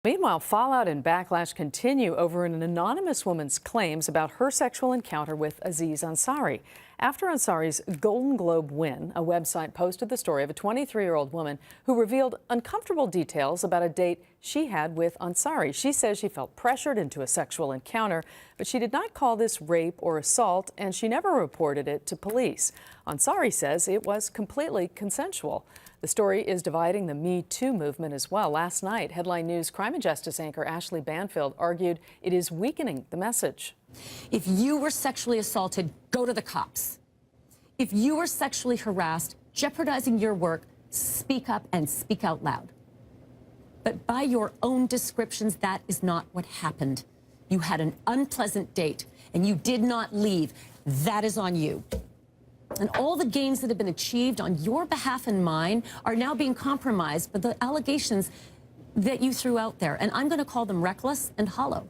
Meanwhile, fallout and backlash continue over an anonymous woman's claims about her sexual encounter with Aziz Ansari. After Ansari's Golden Globe win, a website posted the story of a 23-year-old woman who revealed uncomfortable details about a date she had with Ansari. She says she felt pressured into a sexual encounter, but she did not call this rape or assault, and she never reported it to police. Ansari says it was completely consensual. The story is dividing the Me Too movement as well. Last night, Headline News crime and justice anchor Ashley Banfield argued it is weakening the message. If you were sexually assaulted, go to the cops. If you were sexually harassed, jeopardizing your work, speak up and speak out loud. But by your own descriptions, that is not what happened. You had an unpleasant date and you did not leave. That is on you. And all the gains that have been achieved on your behalf and mine are now being compromised by the allegations that you threw out there. And I'm going to call them reckless and hollow.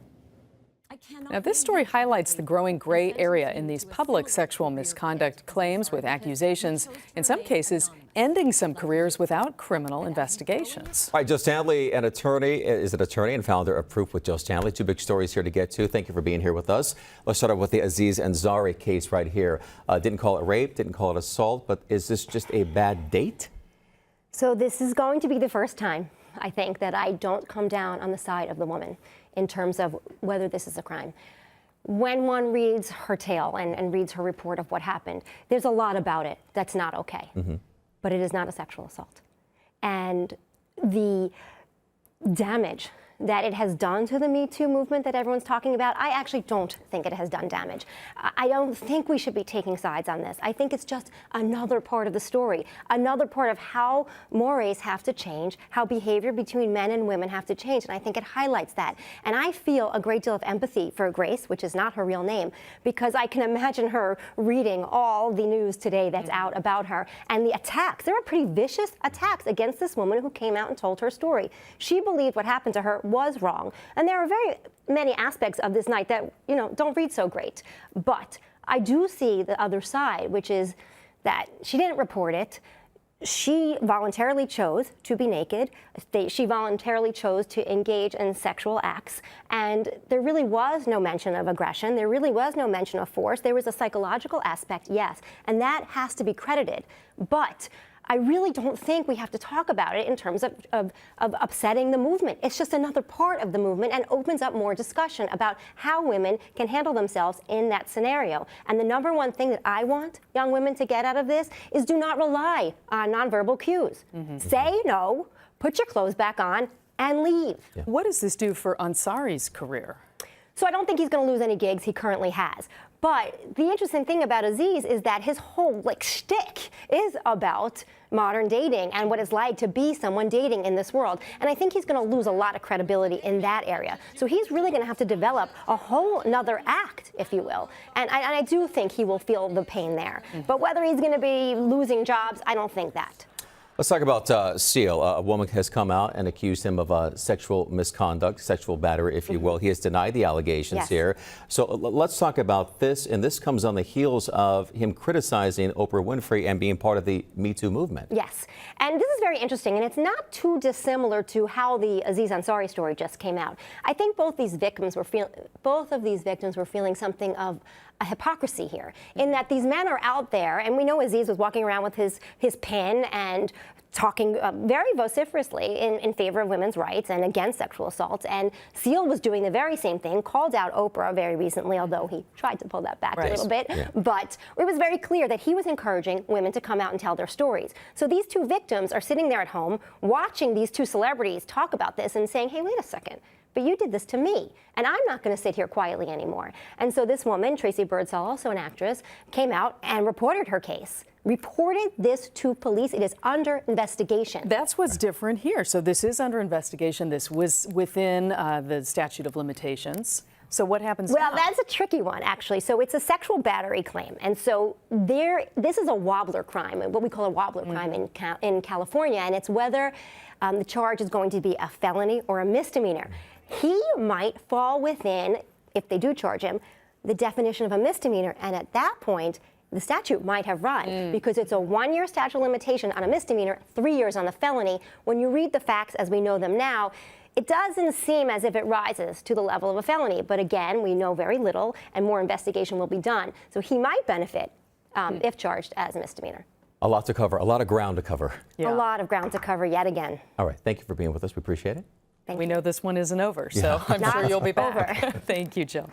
Now, this story highlights the growing gray area in these public sexual misconduct claims, with accusations, in some cases, ending some careers without criminal investigations. All right, Jill Stanley, an attorney, is an attorney and founder of Proof with Jill Stanley. Two big stories here to get to. Thank you for being here with us. Let's start off with the Aziz Ansari case right here. Didn't call it rape, didn't call it assault, but is this just a bad date? So this is going to be the first time, I think, that I don't come down on the side of the woman in terms of whether this is a crime. When one reads her tale and reads her report of what happened, there's a lot about it that's not okay. But it is not a sexual assault. And the damage that it has done to the Me Too movement that everyone's talking about, I actually don't think it has done damage. I don't think we should be taking sides on this. I think it's just another part of the story, another part of how mores have to change, how behavior between men and women have to change, and I think it highlights that. And I feel a great deal of empathy for Grace, which is not her real name, because I can imagine her reading all the news today that's out about her, and the attacks. There were pretty vicious attacks against this woman who came out and told her story. She believed what happened to her was wrong. And there are very many aspects of this night that, don't read so great. But I do see the other side, which is that she didn't report it. She voluntarily chose to be naked. She voluntarily chose to engage in sexual acts. And there really was no mention of aggression. There really was no mention of force. There was a psychological aspect, yes. And that has to be credited. But I really don't think we have to talk about it in terms of upsetting the movement. It's just another part of the movement and opens up more discussion about how women can handle themselves in that scenario. And the number one thing that I want young women to get out of this is do not rely on nonverbal cues. Say no, put your clothes back on, and leave. Yeah. What does this do for Ansari's career? So I don't think he's going to lose any gigs he currently has. But the interesting thing about Aziz is that his whole shtick is about modern dating and what it's like to be someone dating in this world. And I think he's going to lose a lot of credibility in that area. So he's really going to have to develop a whole nother act, if you will. And I do think he will feel the pain there. But whether he's going to be losing jobs, I don't think that. Let's talk about Seal. A woman has come out and accused him of sexual misconduct, sexual battery, if you will. He has denied the allegations here. So let's talk about this. And this comes on the heels of him criticizing Oprah Winfrey and being part of the Me Too movement. Yes. And this is very interesting. And it's not too dissimilar to how the Aziz Ansari story just came out. I think both of these victims were feeling something of a hypocrisy here, in that these men are out there, and we know Aziz was walking around with his pen and talking very vociferously in favor of women's rights and against sexual assault. And Seal was doing the very same thing, called out Oprah very recently, although he tried to pull that back a little bit. But it was very clear that he was encouraging women to come out and tell their stories. So these two victims are sitting there at home watching these two celebrities talk about this and saying, hey, wait a second. But you did this to me, and I'm not going to sit here quietly anymore. And so this woman, Tracy Birdsall, also an actress, came out and reported her case, reported this to police. It is under investigation. That's what's different here. So this is under investigation. This was within the statute of limitations. So what happens now? Well, that's a tricky one, actually. So it's a sexual battery claim. And so this is a wobbler crime, what we call a wobbler crime in California. And it's whether the charge is going to be a felony or a misdemeanor. He might fall within, if they do charge him, the definition of a misdemeanor. And at that point, the statute might have run because it's a 1-year statute of limitation on a misdemeanor, 3 years on the felony. When you read the facts as we know them now, it doesn't seem as if it rises to the level of a felony. But again, we know very little, and more investigation will be done. So he might benefit if charged as a misdemeanor. A lot to cover, a lot of ground to cover. Yeah. A lot of ground to cover yet again. All right, thank you for being with us. We appreciate it. We know this one isn't over, so I'm sure you'll be back. Thank you, Jill.